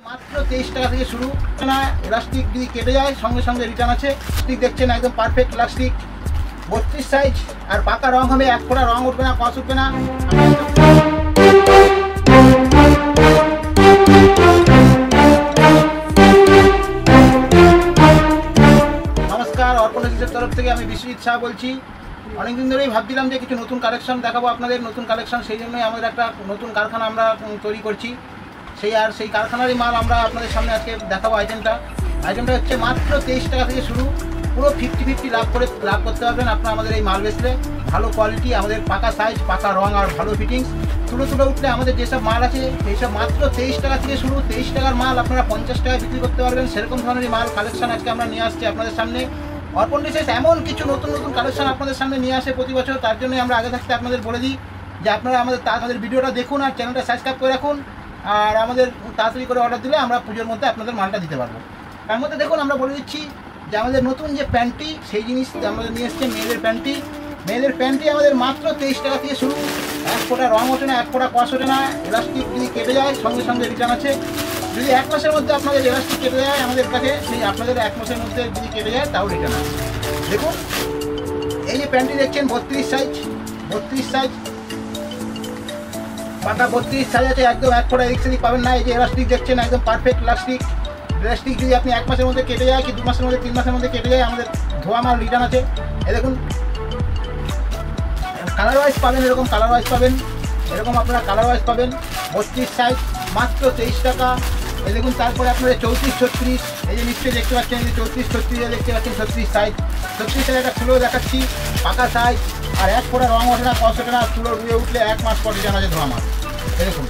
মাত্র 23 টাকা থেকে শুরু। না ইলাস্টিক যদি কেটে যায় সঙ্গে সঙ্গে রিটার্ন আছে। স্টিক দেখছেন একদম পারফেক্ট ইলাস্টিক, 32 সাইজ, আর পাকা রং হবে, এক ফোঁটা রং উঠবে না, কস উঠবে না। নমস্কার, অর্পণ এজেন্সির তরফ থেকে আমি বিশ্বজিৎ শাহ বলছি। অনেকদিন ধরেই ভাবছিলাম যে কিছু নতুন কালেকশন দেখাবো আপনাদের, নতুন কালেকশন, সেই জন্যই আমাদের একটা নতুন কারখানা আমরা তৈরি করছি। সেই কারখানারই মাল আমরা আপনাদের সামনে আজকে দেখাবো। আইটেমটা হচ্ছে মাত্র 23 টাকা থেকে শুরু। পুরো 50-50 লাভ করতে পারবেন আপনারা আমাদের এই মাল বেচলে। ভালো কোয়ালিটি, আমাদের পাকা সাইজ, পাকা রং আর ভালো ফিটিংস। তুলে উঠলে আমাদের যেসব মাল আছে সেই সব মাত্র 23 টাকা থেকে শুরু। 23 টাকার মাল আপনারা 50 টাকায় বিক্রি করতে পারবেন। সেরকম ধরনের মাল কালেকশন আজকে আমরা নিয়ে আসছি আপনাদের সামনে। অর্পণ বিশেষ এমন কিছু নতুন কালেকশন আপনাদের সামনে নিয়ে আসে প্রতি বছর। তার জন্যই আমরা আগে থাকতে আপনাদের বলে দিই যে আপনারা আমাদের ভিডিওটা দেখুন আর চ্যানেলটা সাবস্ক্রাইব করে রাখুন। আর আমাদের তাড়াতাড়ি করে অর্ডার দিলে আমরা পুজোর মধ্যে আপনাদের মালটা দিতে পারবো। তার মধ্যে দেখুন আমরা বলে দিচ্ছি যে আমাদের নতুন যে প্যান্টটি, সেই জিনিস আমাদের নিয়ে এসছে মেয়েদের প্যান্টটি আমাদের মাত্র 23 টাকা থেকে শুরু। এক ফোঁটা রং ওঠে না, এক ফোঁটা কস ওঠে না। ইলাস্টিক যদি কেটে যায় সঙ্গে সঙ্গে রিটার্ন আছে। যদি 1 মাসের মধ্যে আপনাদের ইলাস্টিক কেটে যায় আমাদের কাছে, সেই আপনাদের 1 মাসের মধ্যে যদি কেটে যায় তাও রিটার্ন আছে। দেখুন এই যে প্যান্টটি দেখছেন 32 সাইজ, পাকা 32 সাইজ আছে, একদম এক ফোঁটা এদিক সেদিক পাবেন না। এই যে ইলাস্টিক দেখছেন একদম পারফেক্ট ইলাস্টিক যদি আপনি 1 মাসের মধ্যে কেটে যায় কি 2 মাসের মধ্যে 3 মাসের মধ্যে কেটে যায় আমাদের ধোয়া মাল রিটার্ন আছে। এই দেখুন কালার ওয়াইজ পাবেন, এরকম আপনারা কালার ওয়াইজ পাবেন। 32 সাইজ মাত্র 23 টাকা। এই দেখুন তারপরে আপনাদের 34-36, এই যে নিশ্চয়ই দেখতে পাচ্ছেন যে 34-36 দেখতে পাচ্ছেন, 36 সাইজ একটা খুলেও দেখাচ্ছি, পাকা সাইজ, আর এক ফোঁটা রং ওঠে না, কস ওঠে না। তুলো রুয়ে উঠলে 1 মাস পর রিটার্ন আছে ধোয়া মাল। এরকম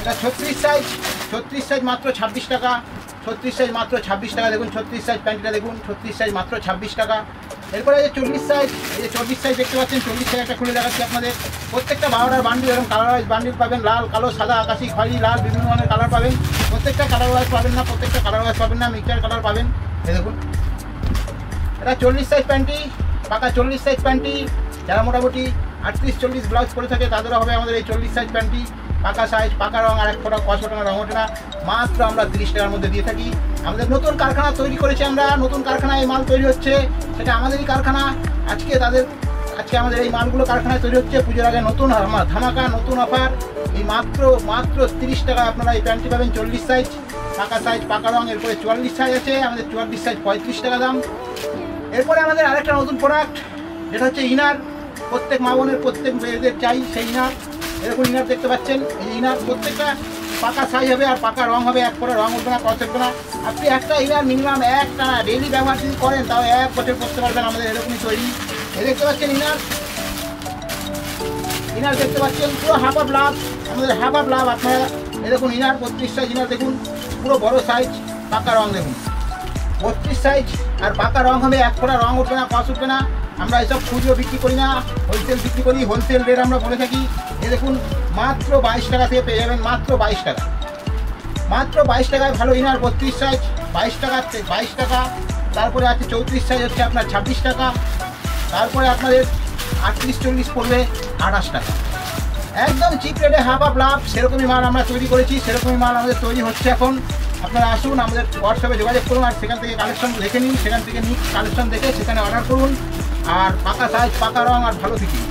এটা 36 সাইজ মাত্র 26 টাকা। 36 সাইজ মাত্র 26 টাকা। দেখুন 36 সাইজ প্যান্টটা দেখুন, 36 সাইজ মাত্র 26 টাকা। এরপরে এই যে 40 সাইজ, এই যে 40 সাইজ দেখতে পাচ্ছেন, 40 সাইজ একটা খুলে দেখাচ্ছি আপনাদের। প্রত্যেকটা 12টার বান্ডিল, এরকম কালার ওয়াইজ বান্ডিল পাবেন, লাল, কালো, সাদা, আকাশি, খয়েরি, লাল, বিভিন্ন ধরনের কালার পাবেন। প্রত্যেকটা কালার ওয়াইজ পাবেন না, মিক্সচার কালার পাবেন। এই দেখুন এটা 40 সাইজ প্যান্টটি, পাকা 40 সাইজ প্যান্টটি। যারা মোটামুটি 38-40 ব্লাউজ পরে থাকে তাদেরও হবে আমাদের এই 40 সাইজ প্যান্টটি। পাকা সাইজ, পাকা রং, আর এক ফোঁটা কস ওঠে না, রং ওঠে না। মাত্র আমরা 30 টাকার মধ্যে দিয়ে থাকি। আমাদের নতুন কারখানা তৈরি করেছি আমরা, নতুন কারখানায় এই মাল তৈরি হচ্ছে, সেটা আমাদেরই কারখানা। আজকে আমাদের এই মালগুলো কারখানায় তৈরি হচ্ছে। পুজোর আগে নতুন ধামাকা, নতুন অফার। এই মাত্র 30 টাকায় আপনারা এই প্যান্টটি পাবেন। 40 সাইজ, পাকা সাইজ, পাকা রং। এরপরে 44 সাইজ আছে আমাদের, 44 সাইজ 35 টাকা দাম। এরপরে আমাদের আরেকটা নতুন প্রোডাক্ট, যেটা হচ্ছে ইনার। প্রত্যেক মা বোনের, প্রত্যেক মেয়েদের চাই সেই ইনার। এরকম ইনার দেখতে পাচ্ছেন, এই ইনার প্রত্যেকটা পাকা সাইজ হবে আর পাকা রং হবে, এক ফোঁটা রং উঠবে না, কস উঠবে না। আপনি একটা ইনার মিনিমাম একটা ডেইলি ব্যবহার যদি করেন তাও 1 বছর করতে পারবেন। আমাদের এরকমই তৈরি। এই দেখতে পাচ্ছেন ইনার দেখতে পাচ্ছেন, পুরো হাফ অফ লাভ, আমাদের হাফ অফ লাভ। আপনারা এরকম ইনার 32 সাইজ ইনার দেখুন, পুরো বড় সাইজ, পাকা রং দেখুন, 32 সাইজ আর পাকা রং হবে, এক ফোঁটা রং উঠবে না, কস উঠবে না। আমরা এসব খুচরো বিক্রি করি না, হোলসেল বিক্রি করি। হোলসেল রেট আমরা বলে থাকি। এই দেখুন মাত্র 22 টাকা থেকে পেয়ে যাবেন, মাত্র 22 টাকা। মাত্র 22 টাকায় ভালো ইনার 32 সাইজ 22 টাকা। তারপরে আছে 34 সাইজ হচ্ছে আপনার 26 টাকা। তারপরে আপনাদের 38-40 পড়বে 28 টাকা। একদম চিপ রেটে হাফ অফ লাভ। সেরকমই মাল আমরা তৈরি করেছি, সেরকমই মাল আমাদের তৈরি হচ্ছে এখন। আপনারা আসুন, আমাদের হোয়াটসঅ্যাপে যোগাযোগ করুন আর সেখান থেকে কালেকশন দেখে নিন, সেখান থেকে কালেকশন দেখে সেখানে অর্ডার করুন। আর পাকা সাইজ, পাকা রং আর ভালো ফিটিং।